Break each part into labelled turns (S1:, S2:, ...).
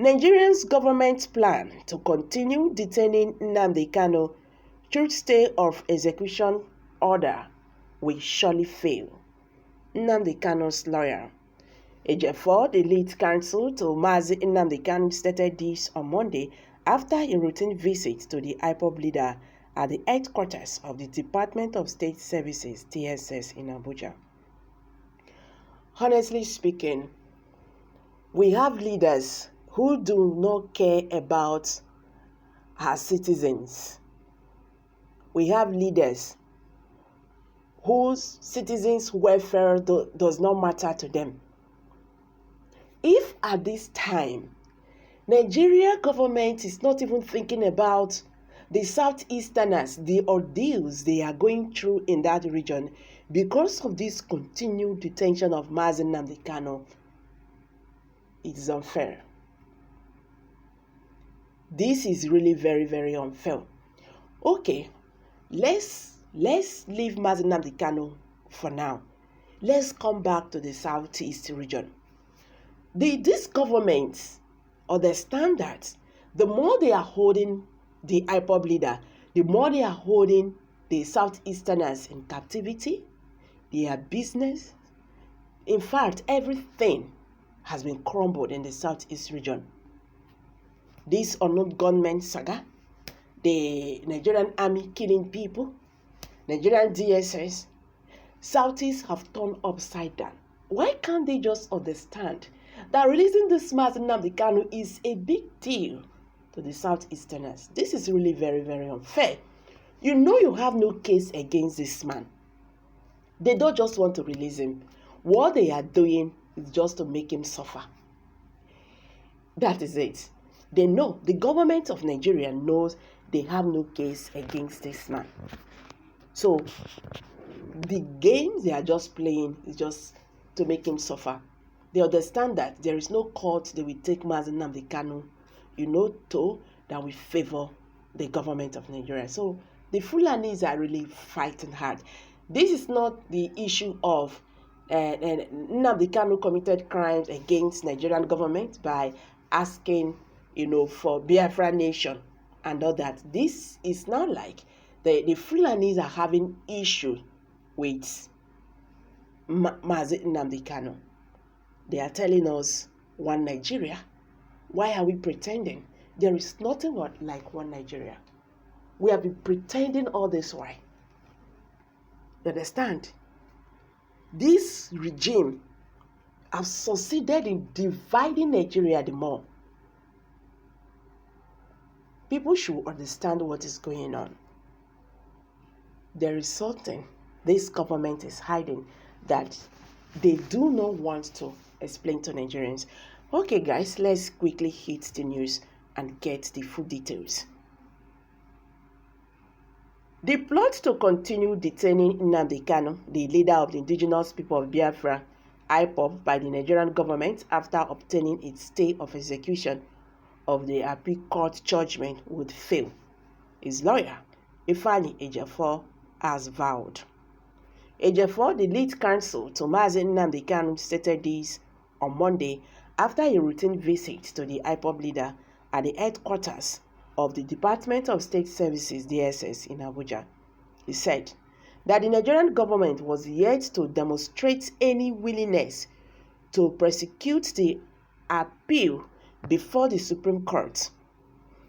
S1: Nigeria's government plan to continue detaining Nnamdi Kanu through stay of execution order will surely fail. Nnamdi Kanu's lawyer, Ejiofor, the lead counsel to Mazi Nnamdi Kanu, stated this on Monday after a routine visit to the IPOB leader at the headquarters of the Department of State Services (DSS) in Abuja. Honestly speaking, we have leaders who do not care about our citizens. We have leaders whose citizens' welfare does not matter to them. If at this time, Nigeria government is not even thinking about the Southeasterners, the ordeals they are going through in that region because of this continued detention of Mazi Nnamdi Kanu, it is unfair. This is really very, very unfair. Okay, let's leave Mazi Nnamdi Kanu for now. Let's come back to the Southeast region. These governments understand that the more they are holding the IPOB leader, the more they are holding the Southeasterners in captivity, their business. In fact, everything has been crumbled in the Southeast region. This unknown gunmen saga, the Nigerian army killing people, Nigerian DSS, Southeast have turned upside down. Why can't they just understand that releasing this Mazi Nnamdi Kanu is a big deal to the Southeasterners? This is really very, very unfair. You know you have no case against this man. They don't just want to release him. What they are doing is just to make him suffer. That is it. They know, the government of Nigeria knows they have no case against this man. So, the game they are just playing is just to make him suffer. They understand that there is no court they will take Mazi Nnamdi Kanu, to that will favor the government of Nigeria. So, the Fulanis are really fighting hard. This is not the issue of Nnamdi Kanu committed crimes against Nigerian government by asking, for Biafra nation and all that. This is not like the Fulanis are having issue with Mazi Nnamdi Kanu. They are telling us one Nigeria. Why are we pretending? There is nothing like one Nigeria. We have been pretending all this while. You understand? This regime has succeeded in dividing Nigeria the more. People should understand what is going on. There is something this government is hiding that they do not want to explain to Nigerians. Okay, guys, let's quickly hit the news and get the full details. The plot to continue detaining Nnamdi Kanu, the leader of the indigenous people of Biafra, IPOB, by the Nigerian government after obtaining its stay of execution of the appeal court judgment would fail. His lawyer, Ifeanyi Ejiofor, has vowed. Ejiofor, the lead counsel to Mazi Nnamdi Kanu, stated this on Monday after a routine visit to the IPOB leader at the headquarters of the Department of State Services (DSS) in Abuja. He said that the Nigerian government was yet to demonstrate any willingness to prosecute the appeal before the Supreme Court.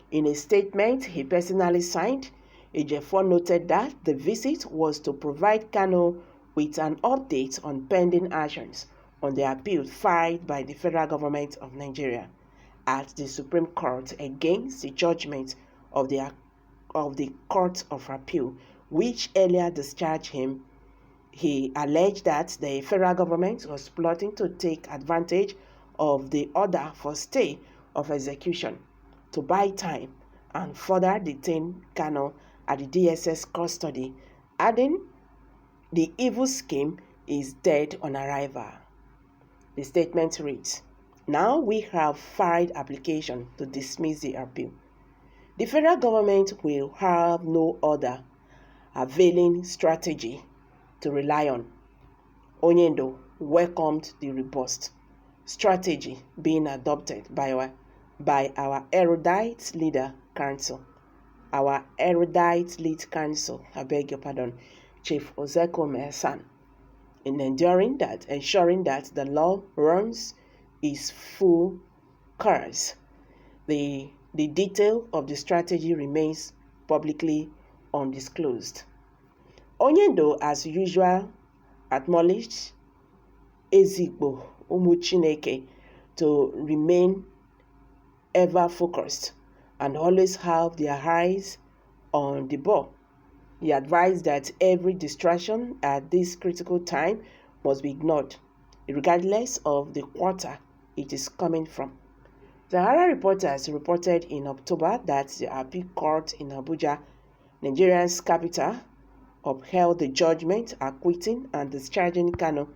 S1: In a statement he personally signed, Ejiofor noted that the visit was to provide Kanu with an update on pending actions on the appeal filed by the federal government of Nigeria at the Supreme Court against the judgment of the Court of Appeal, which earlier discharged him. He alleged that the federal government was plotting to take advantage of the order for stay of execution to buy time and further detain Kanu at the DSS custody, adding, "The evil scheme is dead on arrival." The statement reads, "Now we have filed application to dismiss the appeal. The federal government will have no other availing strategy to rely on." Onyendo welcomed the robust strategy being adopted by by our erudite leader council. Our erudite lead counsel, I beg your pardon, Chief Ozeko Mesan, in ensuring that the law runs its full course. The detail of the strategy remains publicly undisclosed. Onyendo, as usual, acknowledged Ezigbo Umuchineke to remain ever focused and always have their eyes on the ball. He advised that every distraction at this critical time must be ignored, regardless of the quarter it is coming from. Sahara reporters reported in October that the appeal court in Abuja, Nigeria's capital, upheld the judgment acquitting and discharging Kanu.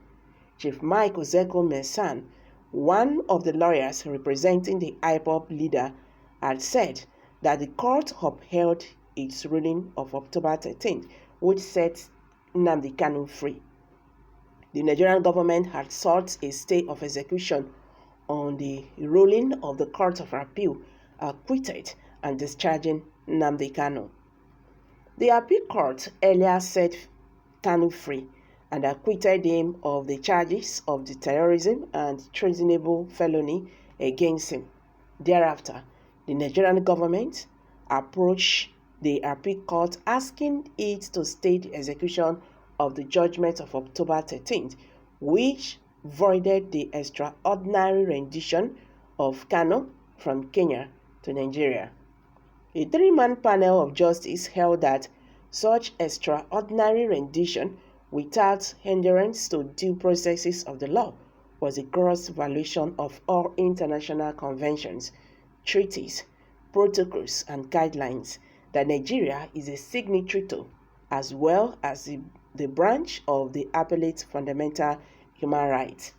S1: Chief Mike Ozeko Mesan, one of the lawyers representing the IPOB leader, had said that the court upheld its ruling of October 13th, which set Nnamdi Kanu free. The Nigerian government had sought a stay of execution on the ruling of the Court of Appeal acquitted and discharging Nnamdi Kanu. The appeal court earlier set Kanu free and acquitted him of the charges of the terrorism and treasonable felony against him. Thereafter, the Nigerian government approached the appeal court asking it to stay the execution of the judgment of October 13th, which voided the extraordinary rendition of Kanu from Kenya to Nigeria. A three-man panel of justice held that such extraordinary rendition without hindrance to due processes of the law was a gross violation of all international conventions, treaties, protocols, and guidelines that Nigeria is a signatory to, as well as the branch of the appellate fundamental human rights.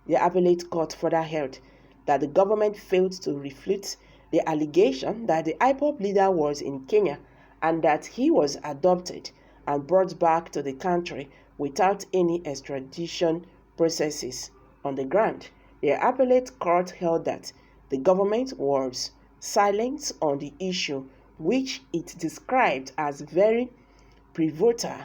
S1: The appellate court further held that the government failed to refute the allegation that the IPOB leader was in Kenya and that he was adopted and brought back to the country without any extradition processes. On the ground, the appellate court held that the government was silent on the issue, which it described as very pivotal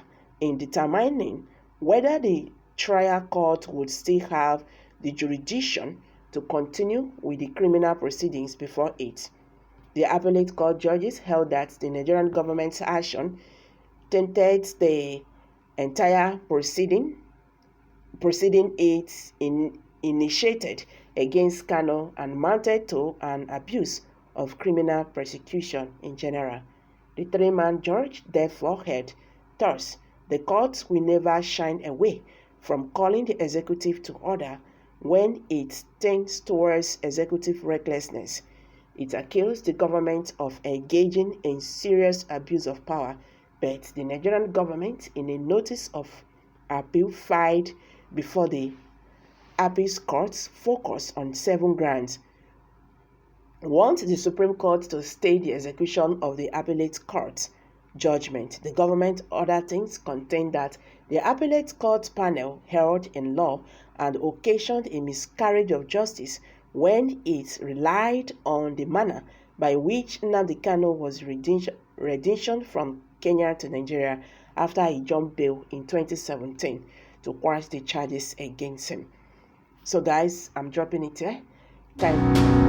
S1: in determining whether the trial court would still have the jurisdiction to continue with the criminal proceedings before it. The appellate court judges held that the Nigerian government's action tainted the entire proceeding it initiated against Kanu and mounted to an abuse of criminal prosecution in general. The three-man judge therefore held, thus, the court will never shine away from calling the executive to order when it tends towards executive recklessness. It accused the government of engaging in serious abuse of power, but the Nigerian government, in a notice of appeal filed before the appeals court, focused on 7 grounds. Want the Supreme Court to stay the execution of the appellate court judgment. The government other things contained that the appellate court panel held in law and occasioned a miscarriage of justice when it relied on the manner by which Nnamdi Kanu was renditioned from Kenya to Nigeria after he jumped bail in 2017 to quash the charges against him. So guys, I'm dropping it here. Thank you.